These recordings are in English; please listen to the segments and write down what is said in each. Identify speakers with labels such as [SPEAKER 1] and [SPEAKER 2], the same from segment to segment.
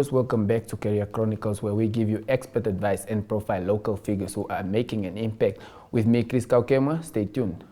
[SPEAKER 1] viewers, welcome back to Career Chronicles, where we give you expert advice and profile local figures who are making an impact. With me, Chris Kaukema. Stay tuned.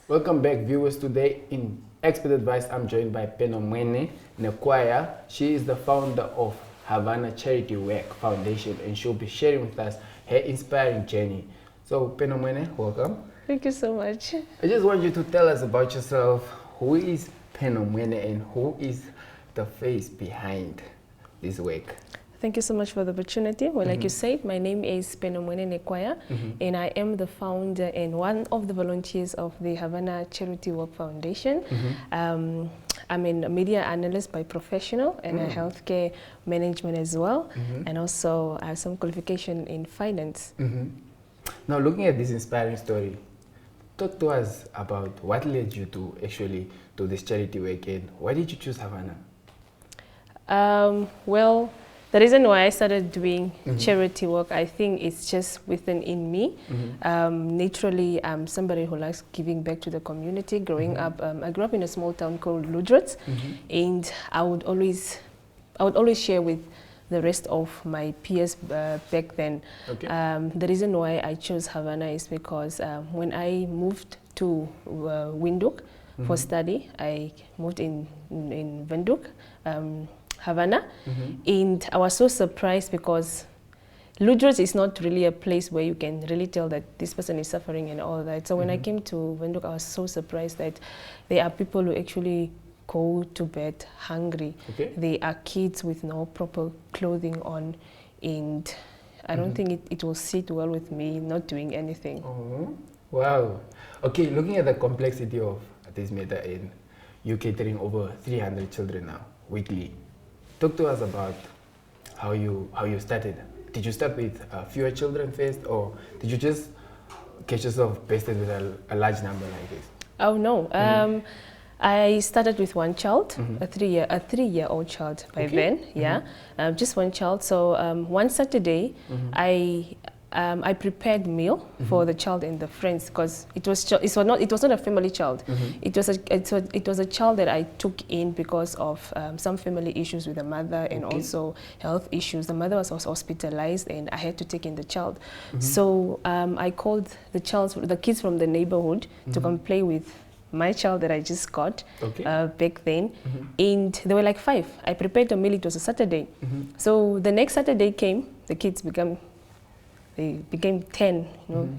[SPEAKER 1] Welcome back, viewers. Today in Expert Advice, I'm joined by Penomwene Nekwaya. She is the founder of Havana Charity Work Foundation, and she'll be sharing with us her inspiring journey. So, Penomwene, welcome.
[SPEAKER 2] Thank you so much.
[SPEAKER 1] I just want you to tell us about yourself. Who is Penomwene and who is the face behind this work?
[SPEAKER 2] Thank you so much for the opportunity. Well, like you said, my name is Penomwene Nekwaya, and I am the founder and one of the volunteers of the Havana Charity Work Foundation. I'm a media analyst by professional and a healthcare management as well, and also I have some qualification in finance.
[SPEAKER 1] Now, looking at this inspiring story, talk to us about what led you to actually do this charity work, and why did you choose Havana?
[SPEAKER 2] Well, the reason why I started doing charity work, I think it's just within in me. Naturally, I'm somebody who likes giving back to the community. Growing up, I grew up in a small town called Ludrets, and I would always share with the rest of my peers back then. The reason why I chose Havana is because when I moved to Windhoek for study, I moved in Windhoek, Havana, and I was so surprised because Ludrets is not really a place where you can really tell that this person is suffering and all that. So when I came to Windhoek, I was so surprised that there are people who actually go to bed hungry. There are kids with no proper clothing on, and I don't think it will sit well with me not doing anything.
[SPEAKER 1] Wow. Okay, looking at the complexity of this matter, and you catering over 300 children now weekly. Talk to us about how you started. Did you start with fewer children first, or did you just catch yourself bested with a large number like this?
[SPEAKER 2] Oh no. I started with one child, a three-year-old child by then. Just one child. So one Saturday, I prepared meal for the child and the friends, because it was not a family child. It was a child that I took in because of some family issues with the mother and also health issues. The mother was hospitalized, and I had to take in the child. So I called the kids from the neighborhood to come play with my child that I just got back then, and they were like 5. I prepared a meal. It was a Saturday. So the next Saturday came, the kids became 10,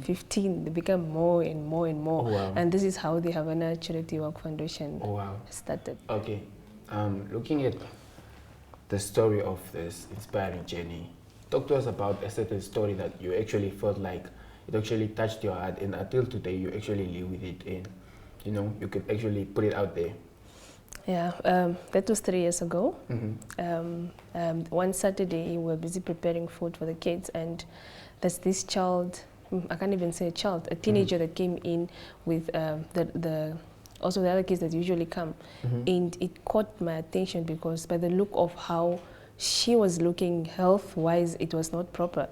[SPEAKER 2] 15. They became more and more and more. And this is how the Havana Charity Work Foundation started.
[SPEAKER 1] Okay, looking at the story of this inspiring journey, talk to us about a certain story that you actually felt like it actually touched your heart, and until today you actually live with it, and you could actually put it out there.
[SPEAKER 2] Yeah, that was 3 years ago. One Saturday, we were busy preparing food for the kids, and there's this child, I can't even say a child, a teenager that came in with also the other kids that usually come. And it caught my attention because by the look of how she was looking health-wise, it was not proper.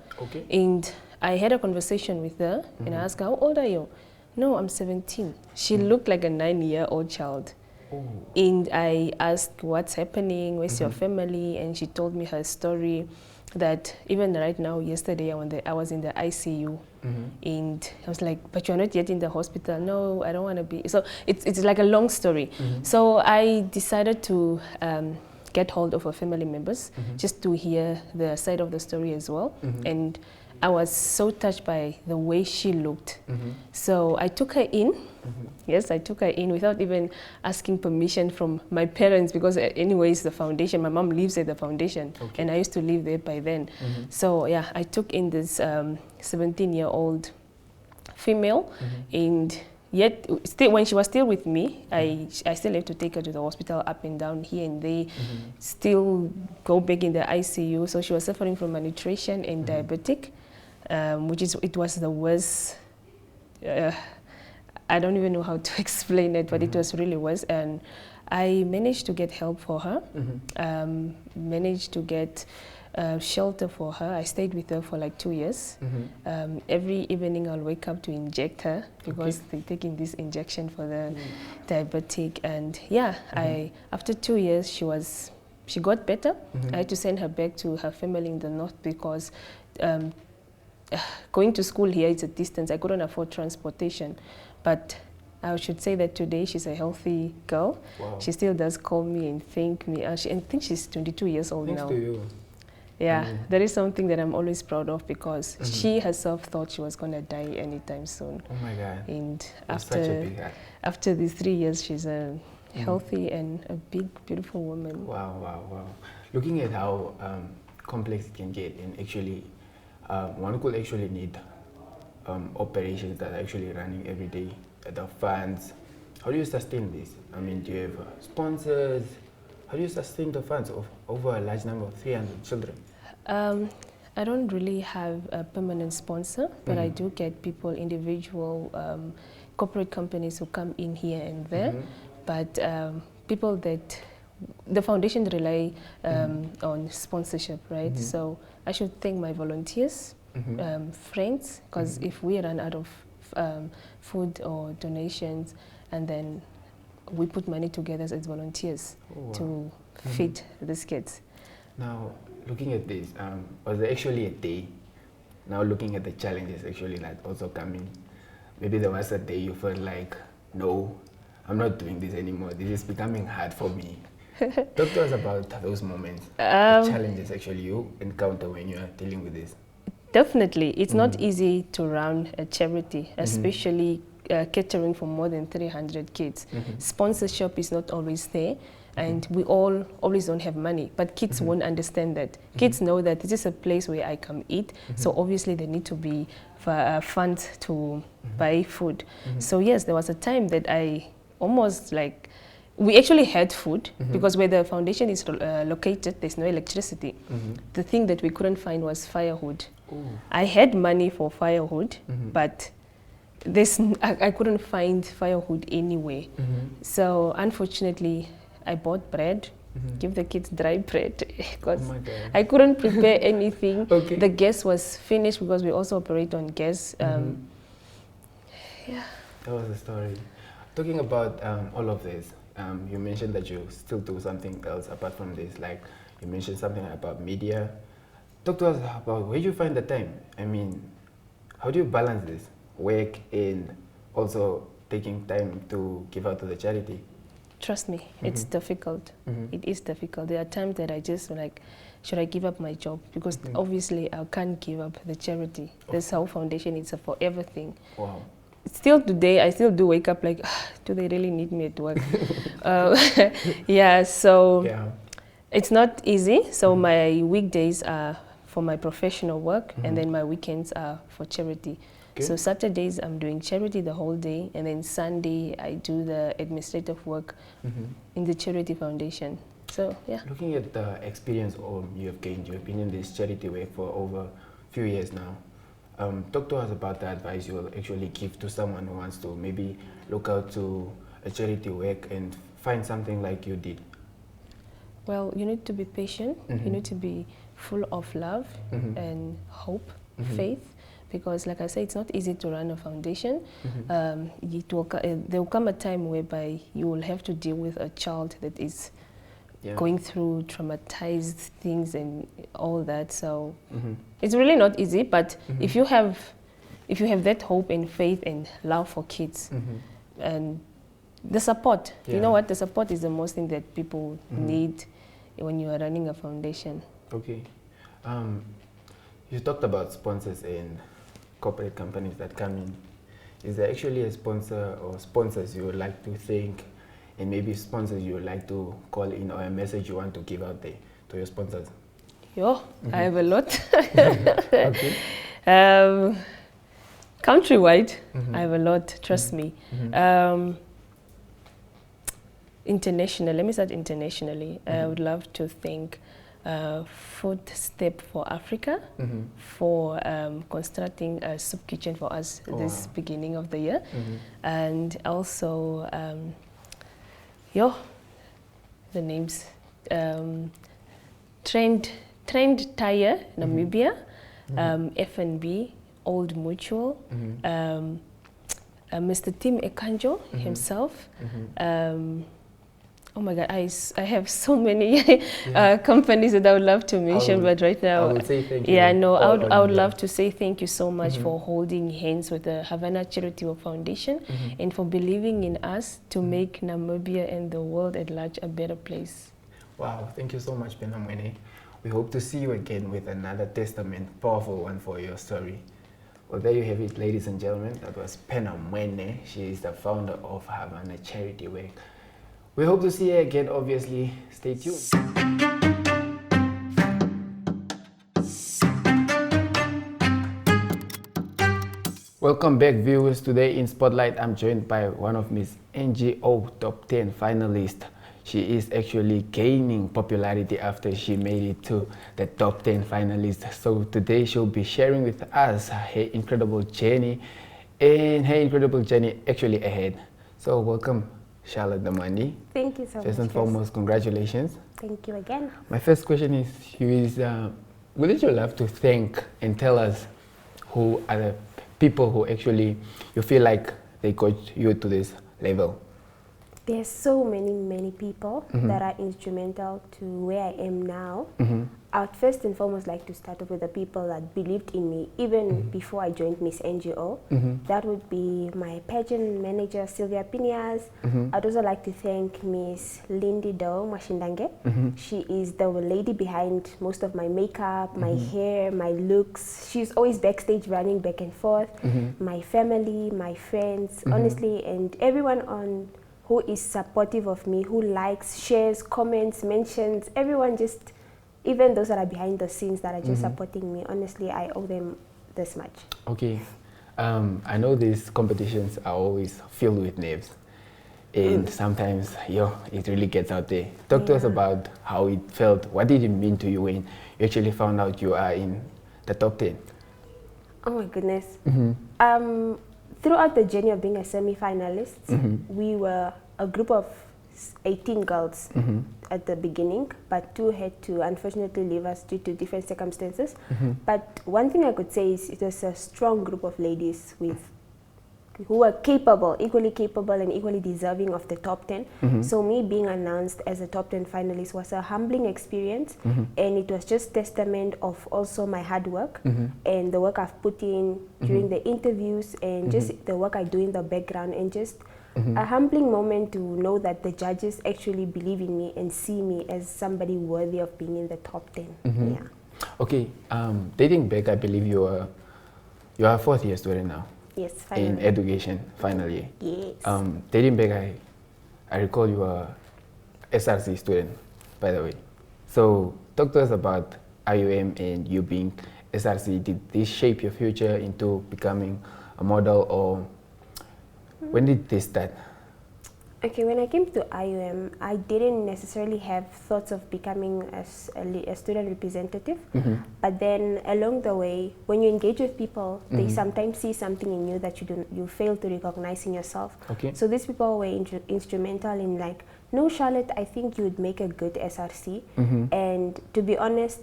[SPEAKER 2] And I had a conversation with her, and I asked her, how old are you? No, I'm 17. She looked like a 9-year-old child. And I asked, what's happening? Where's your family? And she told me her story, that even right now, yesterday, I was in the ICU. And I was like, but you're not yet in the hospital. No, I don't want to be. So it's like a long story. So I decided to get hold of her family members just to hear the side of the story as well. And I was so touched by the way she looked. So I took her in. Yes, I took her in without even asking permission from my parents, because anyways, the foundation, my mom lives at the foundation, and I used to live there by then. So yeah, I took in this 17-year-old female, and yet still, when she was still with me, I still had to take her to the hospital up and down here and there, still go back in the ICU. So she was suffering from malnutrition and diabetic, it was the worst. I don't even know how to explain it, but it was really worse. And I managed to get help for her, managed to get shelter for her. I stayed with her for like 2 years. Every evening I'll wake up to inject her because they're taking this injection for the diabetic. And yeah, after 2 years she got better. I had to send her back to her family in the north because going to school here is a distance. I couldn't afford transportation, but I should say that today she's a healthy girl.
[SPEAKER 1] Wow.
[SPEAKER 2] She still does call me and thank me. I think she's 22 years old
[SPEAKER 1] Thanks
[SPEAKER 2] now.
[SPEAKER 1] to you.
[SPEAKER 2] Yeah, that is something that I'm always proud of because she herself thought she was going to die anytime soon.
[SPEAKER 1] Oh my God.
[SPEAKER 2] And
[SPEAKER 1] That's such a big heart.
[SPEAKER 2] after these 3 years, she's a healthy and a big, beautiful woman.
[SPEAKER 1] Wow, wow, wow. Looking at how complex it can get, and actually, one could actually need operations that are actually running every day, the funds. How do you sustain this? I mean, do you have sponsors? How do you sustain the funds of over a large number of 300 children?
[SPEAKER 2] I don't really have a permanent sponsor, but I do get people, individual corporate companies who come in here and there. But people that the foundation rely on sponsorship, right? So I should thank my volunteers, friends, because if we run out of food or donations, and then we put money together as volunteers to feed these kids.
[SPEAKER 1] Now, looking at this, was there actually a day, now looking at the challenges actually that also coming, maybe there was a day you felt like, no, I'm not doing this anymore, this is becoming hard for me. Talk to us about those moments, the challenges actually you encounter when you are dealing with this.
[SPEAKER 2] Definitely, it's not easy to run a charity, especially catering for more than 300 kids. Sponsorship is not always there, and we always don't have money, but kids won't understand that. Kids know that this is a place where I come eat, so obviously there need to be funds to buy food. So yes, there was a time that I almost like, we actually had food because where the foundation is located, there's no electricity. The thing that we couldn't find was firewood. I had money for firewood, but I couldn't find firewood anywhere. So unfortunately, I bought bread, give the kids dry bread because I couldn't prepare anything. The gas was finished because we also operate on gas. Yeah.
[SPEAKER 1] That was the story. Talking about all of this, you mentioned that you still do something else apart from this, like you mentioned something about media. Talk to us about where you find the time. I mean, how do you balance this work and also taking time to give out to the charity?
[SPEAKER 2] Trust me, it's difficult. It is difficult. There are times that I just like, should I give up my job? Because obviously I can't give up the charity. This whole foundation is a forever thing.
[SPEAKER 1] Wow.
[SPEAKER 2] Still today, I still do wake up like, do they really need me at work? Yeah, so it's not easy. So my weekdays are for my professional work, and then my weekends are for charity. So Saturdays I'm doing charity the whole day, and then Sunday I do the administrative work in the charity foundation. So yeah.
[SPEAKER 1] Looking at the experience you have gained, you have been in this charity work for over a few years now. Talk to us about the advice you'll actually give to someone who wants to maybe look out to a charity work and find something like you did.
[SPEAKER 2] Well, you need to be patient. You need to be full of love and hope, faith. Because like I said, it's not easy to run a foundation. There will come a time whereby you will have to deal with a child that is going through traumatized things and all that. So it's really not easy, but if you have that hope and faith and love for kids and the support, you know what, the support is the most thing that people need when you are running a foundation.
[SPEAKER 1] Okay. You talked about sponsors and corporate companies that come in. Is there actually a sponsor or sponsors you would like to thank, and maybe sponsors you would like to call in, or a message you want to give out there to your sponsors?
[SPEAKER 2] I have a lot. Countrywide, I have a lot, trust me. International, let me start internationally. I would love to thank Food Step for Africa for constructing a soup kitchen for us this beginning of the year. And also, the names, Trend Trend Tire, Namibia, F&B, Old Mutual, Mr. Tim Ekanjo himself. Oh my God, I have so many companies that I would love to mention, but right now,
[SPEAKER 1] I would say thank you.
[SPEAKER 2] yeah, no, I would love to say thank you so much for holding hands with the Havana Charity Foundation and for believing in us to make Namibia and the world at large a better place.
[SPEAKER 1] Wow, thank you so much, Penamwene. We hope to see you again with another testament, powerful one for your story. Well, there you have it, ladies and gentlemen. That was Penamwene. She is the founder of Havana Charity Work. We hope to see you again, obviously. Stay tuned. Welcome back, viewers. Today in Spotlight, I'm joined by one of Miss NGO Top 10 finalists. She is actually gaining popularity after she made it to the Top 10 finalists. So today she'll be sharing with us her incredible journey and her incredible journey actually ahead. So welcome, Charlotte Damani.
[SPEAKER 3] Thank you so much.
[SPEAKER 1] First and foremost, congratulations.
[SPEAKER 3] Thank you again.
[SPEAKER 1] My first question is, wouldn't you love to thank and tell us who are the people who actually you feel like they got you to this level?
[SPEAKER 3] There's so many people that are instrumental to where I am now. I'd first and foremost like to start off with the people that believed in me even before I joined Miss NGO. That would be my pageant manager, Sylvia Pinias. I'd also like to thank Miss Lindy Doe Mashindange. She is the lady behind most of my makeup, my hair, my looks. She's always backstage running back and forth. My family, my friends, honestly, and everyone who is supportive of me, who likes, shares, comments, mentions, everyone just, even those that are behind the scenes that are just supporting me, honestly, I owe them this much.
[SPEAKER 1] Okay. I know these competitions are always filled with nerves. And sometimes, it really gets out there. Talk to us about how it felt. What did it mean to you when you actually found out you are in the top 10?
[SPEAKER 3] Oh my goodness. Throughout the journey of being a semi-finalist, we were a group of 18 girls at the beginning, but 2 had to unfortunately leave us due to different circumstances. But one thing I could say is it was a strong group of ladies who were equally capable and equally deserving of the top 10. So me being announced as a top 10 finalist was a humbling experience, and it was just testament of also my hard work and the work I've put in during the interviews and just the work I do in the background, and just a humbling moment to know that the judges actually believe in me and see me as somebody worthy of being in the top 10. Yeah.
[SPEAKER 1] Okay, dating back, I believe you are a 4th year student now.
[SPEAKER 3] Yes, finally.
[SPEAKER 1] In education, finally.
[SPEAKER 3] Yes.
[SPEAKER 1] Dating back, I recall you were SRC student, by the way. So talk to us about IUM and you being SRC. Did this shape your future into becoming a model, or when did this start?
[SPEAKER 3] Okay, when I came to IUM, I didn't necessarily have thoughts of becoming a student representative. But then along the way, when you engage with people, they sometimes see something in you that you fail to recognize in yourself.
[SPEAKER 1] Okay.
[SPEAKER 3] So these people were instrumental in like, no, Charlotte, I think you would make a good SRC. And to be honest,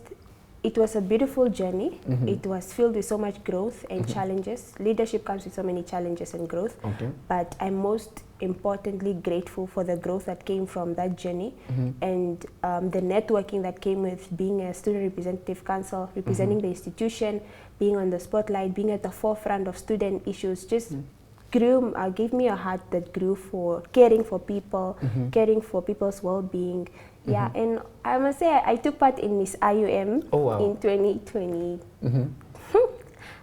[SPEAKER 3] it was a beautiful journey. It was filled with so much growth and challenges. Leadership comes with so many challenges and growth. But I'm most importantly grateful for the growth that came from that journey and the networking that came with being a student representative council, representing the institution, being on the spotlight, being at the forefront of student issues, just gave me a heart that grew for caring for people, caring for people's well-being. Yeah, and I must say I took part in Miss IUM in 2020.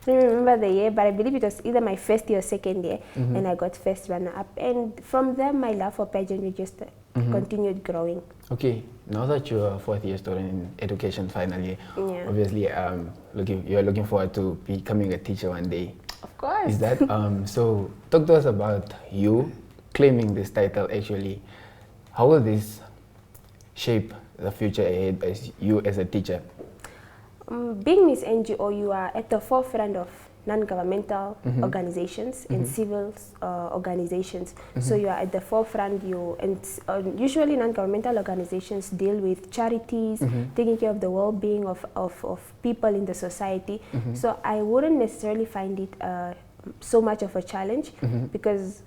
[SPEAKER 3] I don't remember the year, but I believe it was either my first year or second year, and I got first runner-up. And from there, my love for pageantry just continued growing.
[SPEAKER 1] Okay, now that you're a 4th year student in education finally, obviously you're looking forward to becoming a teacher one day.
[SPEAKER 3] Of course.
[SPEAKER 1] Is that, so talk to us about you claiming this title actually. How will this shape the future ahead as you as a teacher?
[SPEAKER 3] Being Miss NGO, you are at the forefront of non-governmental organizations and civil organizations. So you are at the forefront. Usually non-governmental organizations deal with charities, taking care of the well-being of people in the society. So I wouldn't necessarily find it so much of a challenge, because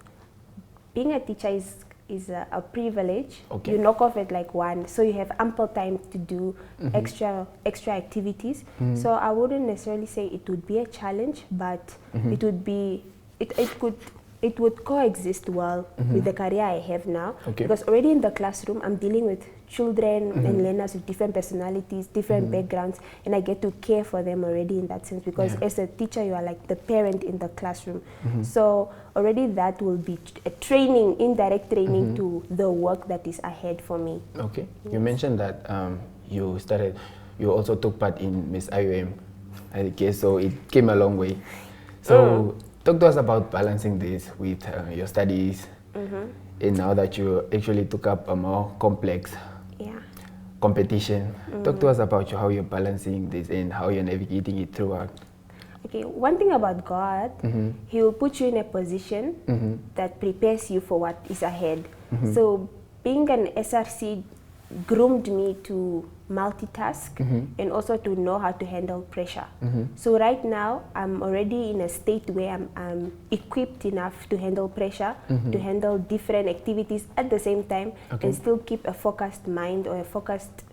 [SPEAKER 3] being a teacher is a privilege.
[SPEAKER 1] Okay.
[SPEAKER 3] You knock off at like 1, so you have ample time to do extra activities. So I wouldn't necessarily say it would be a challenge, but it would coexist well with the career I have now.
[SPEAKER 1] Okay.
[SPEAKER 3] Because already in the classroom I'm dealing with children and learners with different personalities, different backgrounds, and I get to care for them already in that sense, because as a teacher you are like the parent in the classroom. So already that will be a training, indirect training to the work that is ahead for me.
[SPEAKER 1] Okay. You mentioned that you also took part in Miss IOM, I guess, so it came a long way. So talk to us about balancing this with your studies, and now that you actually took up a more complex competition. Talk to us about how you're balancing this and how you're navigating it throughout.
[SPEAKER 3] Okay, one thing about God, He will put you in a position that prepares you for what is ahead. So being an SRC groomed me to multitask and also to know how to handle pressure. So right now I'm already in a state where I'm equipped enough to handle pressure, to handle different activities at the same time, and still keep a focused mind, or a focused,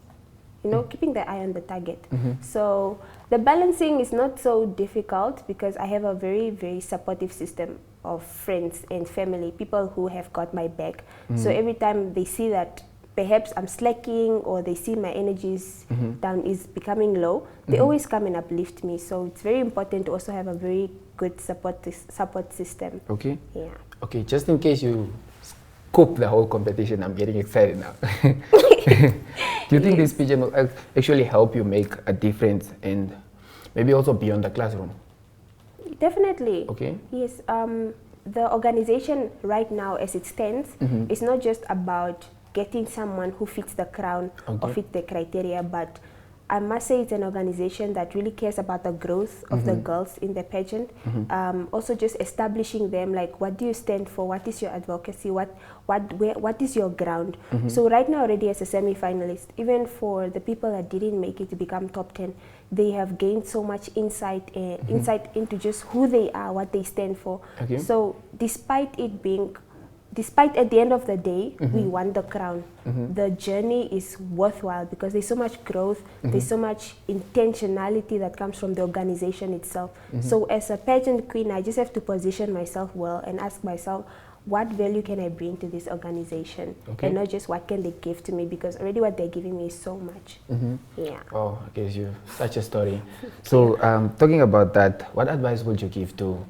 [SPEAKER 3] keeping the eye on the target. So the balancing is not so difficult, because I have a very, very supportive system of friends and family, people who have got my back. So every time they see that perhaps I'm slacking, or they see my energies down is becoming low, they always come and uplift me. So it's very important to also have a very good support system.
[SPEAKER 1] Okay.
[SPEAKER 3] Yeah.
[SPEAKER 1] Okay, just in case you scope the whole competition, I'm getting excited now. Do you think this pigeon will actually help you make a difference, and maybe also beyond the classroom?
[SPEAKER 3] Definitely.
[SPEAKER 1] Okay.
[SPEAKER 3] Yes. The organization right now, as it stands, is not just about getting someone who fits the crown or fits the criteria, but I must say it's an organization that really cares about the growth of the girls in the pageant. Also just establishing them, like, what do you stand for? What is your advocacy? What is your ground? So right now already as a semi-finalist, even for the people that didn't make it to become top 10, they have gained so much insight into just who they are, what they stand for.
[SPEAKER 1] Okay.
[SPEAKER 3] So despite at the end of the day, we want the crown. The journey is worthwhile, because there's so much growth, there's so much intentionality that comes from the organization itself. So as a pageant queen, I just have to position myself well and ask myself, what value can I bring to this organization? And not just what can they give to me, because already what they're giving me is so much. Yeah.
[SPEAKER 1] Oh, okay, you such a story. So talking about that, what advice would you give to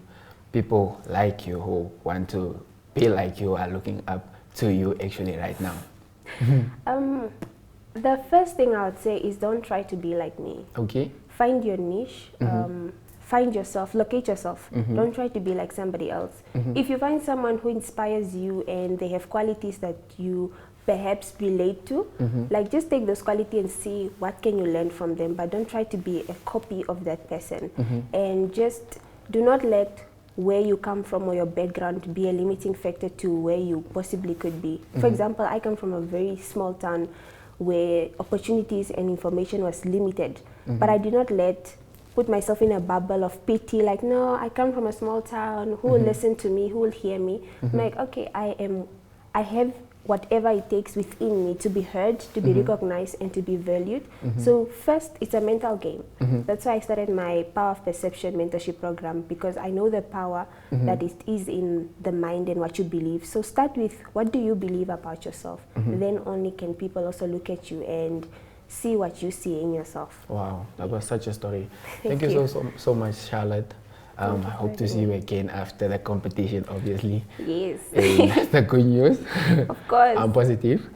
[SPEAKER 1] people like you who want to be like you, are looking up to you actually right now?
[SPEAKER 3] The first thing I would say is, don't try to be like me.
[SPEAKER 1] Okay.
[SPEAKER 3] Find your niche. Find yourself, locate yourself. Don't try to be like somebody else. If you find someone who inspires you and they have qualities that you perhaps relate to, like, just take those qualities and see what can you learn from them, but don't try to be a copy of that person. And just do not let where you come from or your background be a limiting factor to where you possibly could be. For example, I come from a very small town where opportunities and information was limited, but I did not put myself in a bubble of pity, like, no, I come from a small town, who will listen to me, who will hear me? I'm like, okay, I have whatever it takes within me to be heard, to be recognized, and to be valued. So first, it's a mental game. That's why I started my Power of Perception mentorship program, because I know the power that it is in the mind and what you believe. So start with, what do you believe about yourself? Then only can people also look at you and see what you see in yourself.
[SPEAKER 1] Wow, that was such a story. Thank you so much, Charlotte. I hope to see you again after the competition, obviously.
[SPEAKER 3] Yes.
[SPEAKER 1] And that's the good news.
[SPEAKER 3] Of course.
[SPEAKER 1] I'm positive.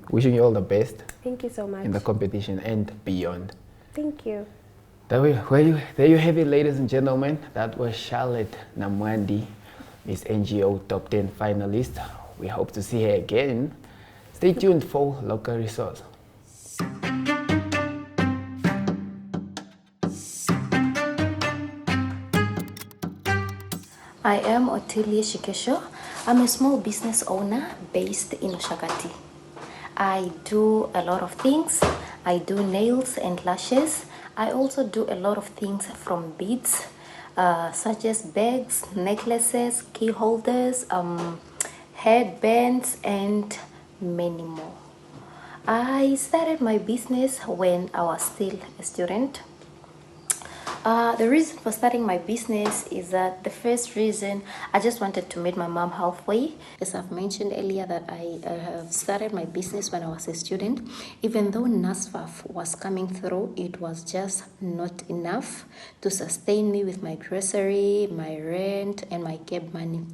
[SPEAKER 1] Wishing you all the best.
[SPEAKER 3] Thank you so much.
[SPEAKER 1] In the competition and beyond.
[SPEAKER 3] Thank you.
[SPEAKER 1] There you have it, ladies and gentlemen. That was Charlotte Namwandi, Miss NGO Top 10 finalist. We hope to see her again. Stay tuned for Local Resource.
[SPEAKER 4] I am Otilia Shikesho. I'm a small business owner based in Oshakati. I do a lot of things. I do nails and lashes. I also do a lot of things from beads, such as bags, necklaces, key holders, headbands, and many more. I started my business when I was still a student. The reason for starting my business is that the first reason I just wanted to meet my mom halfway. As I've mentioned earlier, that I have started my business when I was a student. Even though NASFAF was coming through, it was just not enough to sustain me with my grocery, my rent, and my cab money.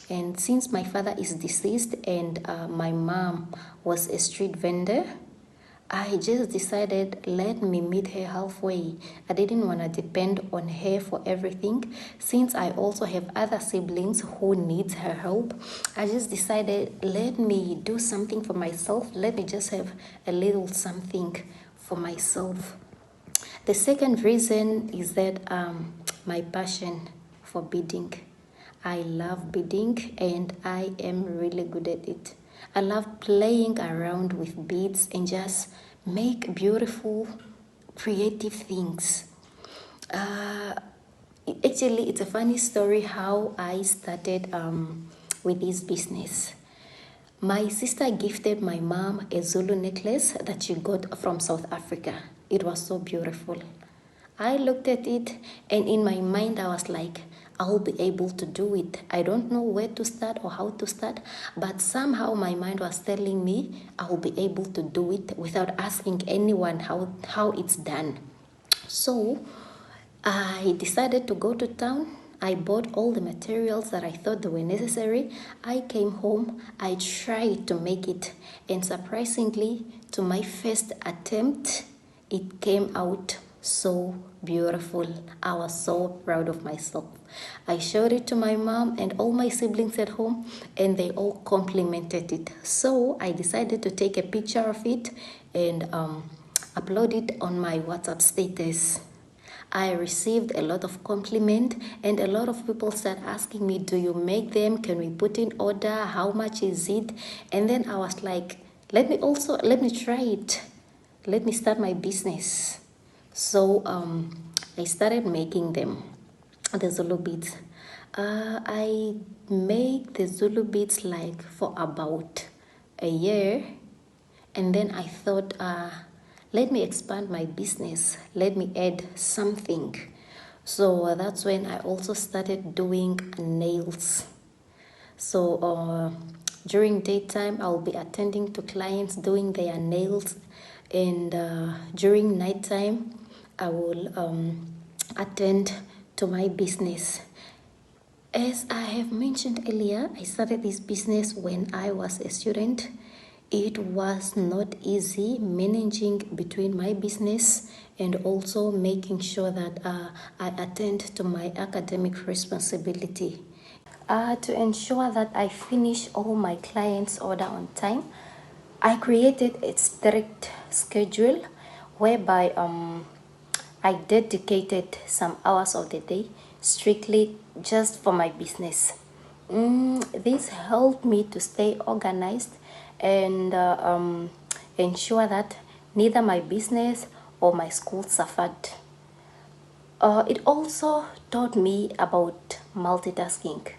[SPEAKER 4] And since my father is deceased and my mom was a street vendor, I just decided, let me meet her halfway. I didn't want to depend on her for everything. Since I also have other siblings who needs her help, I just decided, let me do something for myself. Let me just have a little something for myself. The second reason is that my passion for beading. I love beading and I am really good at it. I love playing around with beads and just make beautiful, creative things. Actually, it's a funny story how I started with this business. My sister gifted my mom a Zulu necklace that she got from South Africa. It was so beautiful. I looked at it and in my mind I was like, I'll be able to do it. I don't know where to start or how to start, but somehow my mind was telling me I'll be able to do it without asking anyone how it's done. So I decided to go to town. I bought all the materials that I thought they were necessary. I came home, I tried to make it, and surprisingly, to my first attempt, it came out so beautiful. I was so proud of myself. I showed it to my mom and all my siblings at home, and they all complimented it. So I decided to take a picture of it and upload it on my WhatsApp status. I received a lot of compliment and a lot of people started asking me, do you make them? Can we put in order? How much is it? And then I was like, let me try it. Let me start my business. So I started making them, the Zulu beads. I made the Zulu beads like for about a year. And then I thought, let me expand my business. Let me add something. So that's when I also started doing nails. So during daytime, I'll be attending to clients doing their nails. And during nighttime, I will attend to my business. As I have mentioned earlier, I started this business when I was a student. It was not easy managing between my business and also making sure that I attend to my academic responsibility. To ensure that I finish all my clients' order on time, I created a strict schedule whereby I dedicated some hours of the day strictly just for my business. This helped me to stay organized and ensure that neither my business or my school suffered. It also taught me about multitasking.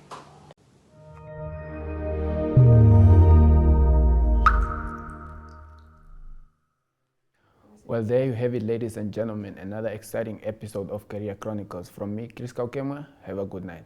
[SPEAKER 1] Well, there you have it, ladies and gentlemen, another exciting episode of Career Chronicles. From me, Chris Kaukema. Have a good night.